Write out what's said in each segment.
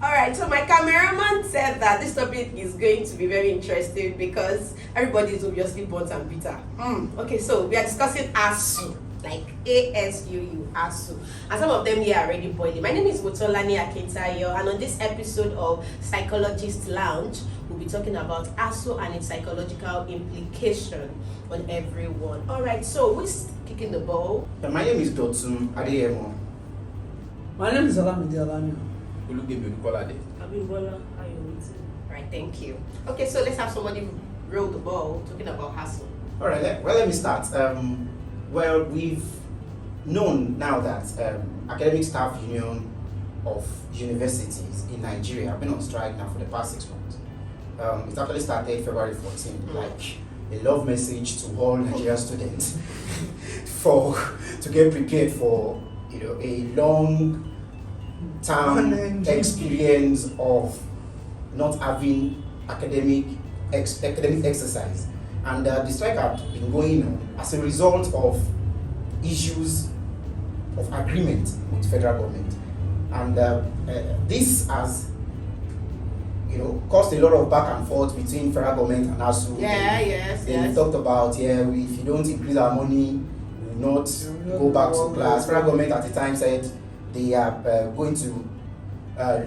Alright, so my cameraman said that this topic is going to be very interesting because everybody is obviously burnt and bitter. Okay, so we are discussing ASUU, like ASUU, ASUU. And some of them here are already boiling. My name is Motolani Akintayo, and on this episode of Psychologist Lounge, we'll be talking about ASUU and its psychological implication on everyone. Alright, so who's kicking the ball? My name is Dotun Adeyemo. My name is Alamide Alanya. Abimbola Ayomiti. Alright, thank you. Okay, so let's have somebody roll the ball talking about ASUU. All right, let me start. Well, we've known now that Academic Staff Union of Universities in Nigeria have been on strike now for the past 6 months. It actually started February 14th, like a love message to all Nigerian students to get prepared for a long term experience of not having academic exercise. And the strike had been going on as a result of issues of agreement with federal government. And this has caused a lot of back and forth between federal government and ASUU. They talked about, if you don't increase our money, we will not go back to class. Federal government at the time said they are going to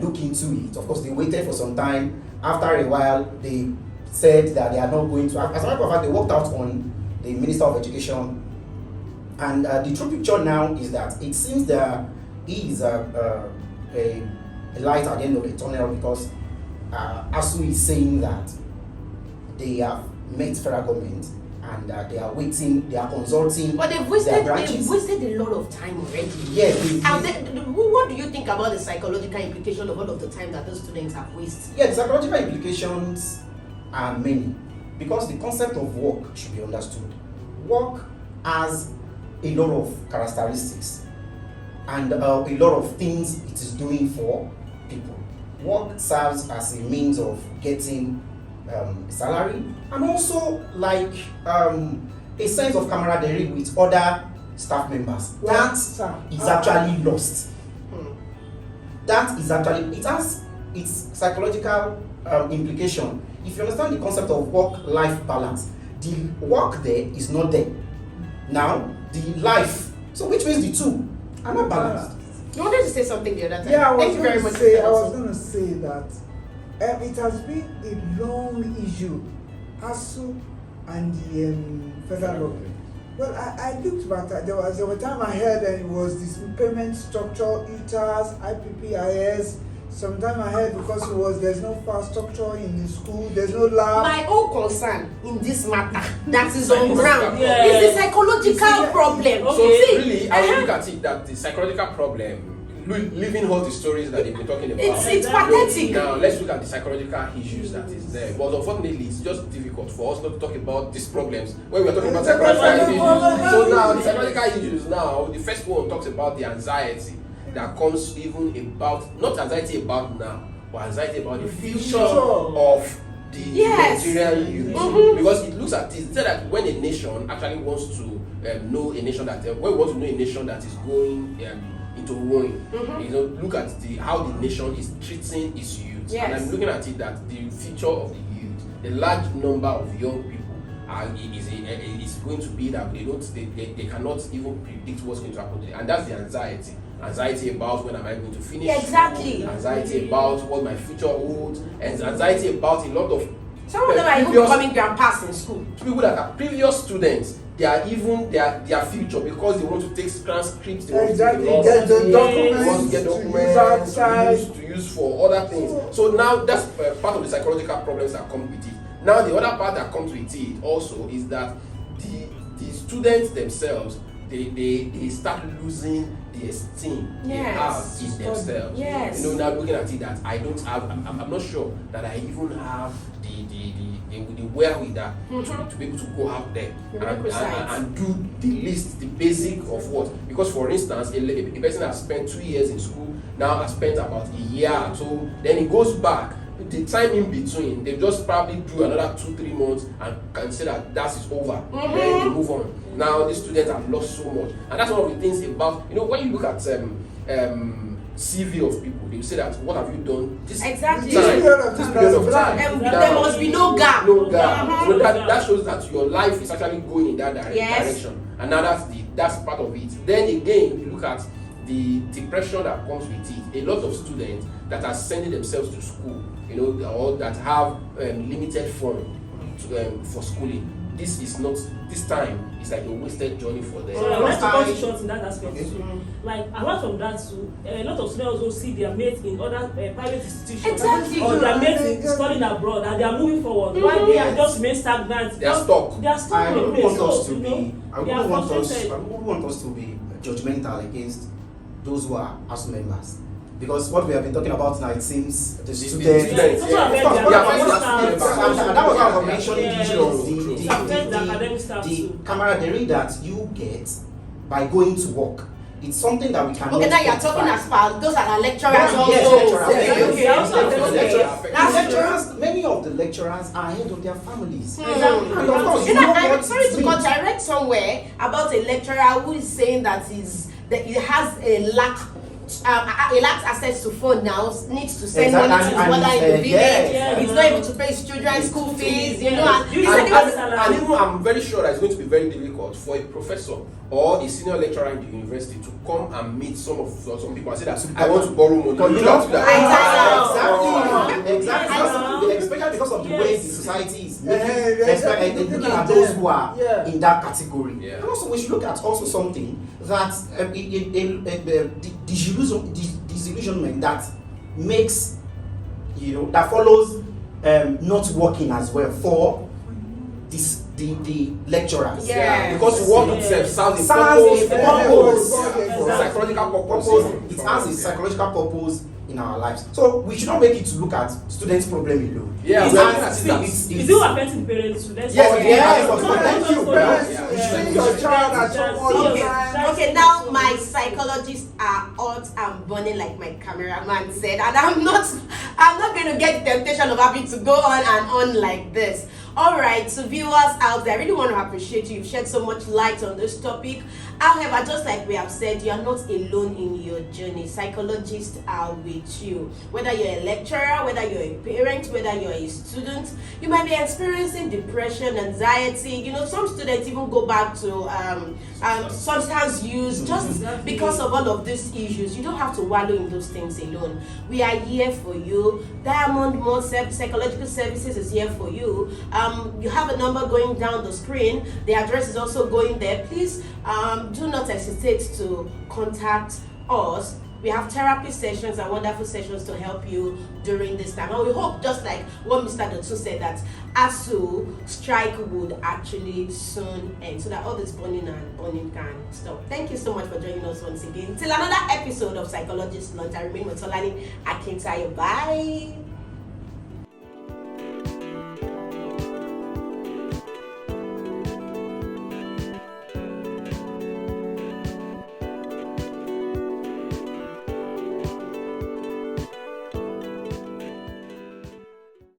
look into it. Of course, they waited for some time. After a while, they said that they are not going to. As a matter of fact, they worked out on the Minister of Education. And the true picture now is that it seems there is a light at the end of the tunnel, because ASUU is saying that they have met federal government and they are waiting, they are consulting. But they've wasted a lot of time already. Yeah. What do you think about the psychological implication of all of the time that those students have wasted? Yeah, the psychological implications are many, because the concept of work should be understood. Work has a lot of characteristics and a lot of things it is doing for people. Work serves as a means of getting salary, and also like a sense of camaraderie with other staff members. That is actually lost. That is actually, it has its psychological implication. If you understand the concept of work-life balance, the work there is not there. Now, the life, so which means the two are not balanced. You wanted to say something the other time. Yeah, I was going to say that it has been a long issue, ASUU and the federal government. Well, I looked back. There was a time I heard that it was this payment structure, ETAS, IPPIS. Sometime I heard because there's no fast structure in the school, there's no lab. My own concern in this matter that is on ground is the psychological problem. So really, I would look at it that the psychological problem, leaving all the stories that they've been talking about. It's pathetic. Now let's look at the psychological issues that is there. But unfortunately, it's just difficult for us not to talk about these problems when we're talking about psychological issues. So now the psychological issues now, the first one talks about the anxiety that comes even about, not anxiety about now, but anxiety about the future of the Nigerian youth. Because it looks at it, said that when a nation actually wants to know a nation that, when we want to know a nation that is going into ruin, look at how the nation is treating its youth. And I'm looking at it that the future of the youth, the large number of young people is going to be that they cannot even predict what's going to happen to them. And that's the anxiety. Anxiety about when am I going to finish? Exactly. Anxiety about what my future holds, and anxiety about a lot of. Some of them are even becoming grandpas in school. People that are previous students, they are even their future, because they want to take transcripts, they want to get the documents, get documents to use for other things. So now that's part of the psychological problems that come with it. Now the other part that comes with it also is that the students themselves, they start losing the esteem they have in themselves. Now looking at it that I don't have, I'm not sure that I even have the wherewithal to be able to go out there and do the list, the basic of what. Because for instance, a person has spent 2 years in school, now has spent about a year or so, then he goes back. The time in between, they just probably do another 2-3 months and can say that is over. Then they move on. Now the students have lost so much, and that's one of the things about when you look at CV of people. They will say that, what have you done this Exactly. This time, period of this time, period of that's time. blank. And Now, there must be no gap. no gap. Mhm. So that shows that your life is actually going in that Yes. direction. And now that's part of it. Then again, if you look at the depression that comes with it, a lot of students that are sending themselves to school, or that have limited funds for schooling. This time is like a wasted journey for them. So I want to cut you short in that aspect too. Like apart from that too, a lot of students also see their mates in other private institutions. Exactly. Or their mates in studying abroad and they are moving forward. Why they are just remain stagnant? They are stuck. They are stuck I in a wouldn't place. want us So, to you know, be. I they are wouldn't want us. frustrated. I wouldn't want us to be judgmental against those who are ASUU members, because what we have been talking about now, it seems the students. Yeah, it's also Of affect course, their yeah, academic and staff. that was why I was mentioning Yeah, the issue of it affects the academic staff the too. camaraderie that you get by going to work. It's something that we can. Okay, now you're talking as far those are the lecturers Yes, also. lecturers. Okay, They also affect The them. lecturers, That's lecturers, many of the lecturers are ahead of their families. Exactly. And of course, You know, I'm what sorry it to cut. means. I read somewhere about a lecturer who is saying that he has a lack access to phone now, needs to send money to his And- mother in the village. yes. He's not able to pay his children's school fees, you know. And You he said said he he was- was And even I'm very sure that it's going to be very difficult for a professor or a senior lecturer in the university to come and meet some people and say that I want to borrow money. But You don't do that. Exactly. Especially because of the way the Yes. society is exactly. looking at those who are Yeah. in that category. Yeah. And also, we should look at also something that disillusionment that makes, that follows not working as well for the lecturers. Yeah. Because work itself serves a Serves a purpose. purpose. Psychological purpose. It has a psychological purpose in our lives. So we should not make it to look at students' problem alone. Yeah, It's we are as- looking at it's- It's it's- still affecting parents too. That's Yes, why- yes, So but that's thank you, also parents. that- You yeah. see your child at some other Okay, time. okay, now my psychologists are hot and burning like my cameraman said, and I'm not going to get the temptation of having to go on and on like this. Alright, to viewers out there, I really want to appreciate you. You've shed so much light on this topic. However, just like we have said, you are not alone in your journey. Psychologists are with you. Whether you're a lecturer, whether you're a parent, whether you're a student, you might be experiencing depression, anxiety. Some students even go back to substance use just because of all of these issues. You don't have to wallow in those things alone. We are here for you. Diamond More Psychological Services is here for you. You have a number going down the screen. The address is also going there. Please do not hesitate to contact us. We have therapy sessions and wonderful sessions to help you during this time. And we hope, just like what Mr. Dotun said, that ASUU Strike would actually soon end so that all this burning can stop. Thank you so much for joining us once again. Till another episode of Psychologist Lunch. I remain with Tolani Akintayo. Bye.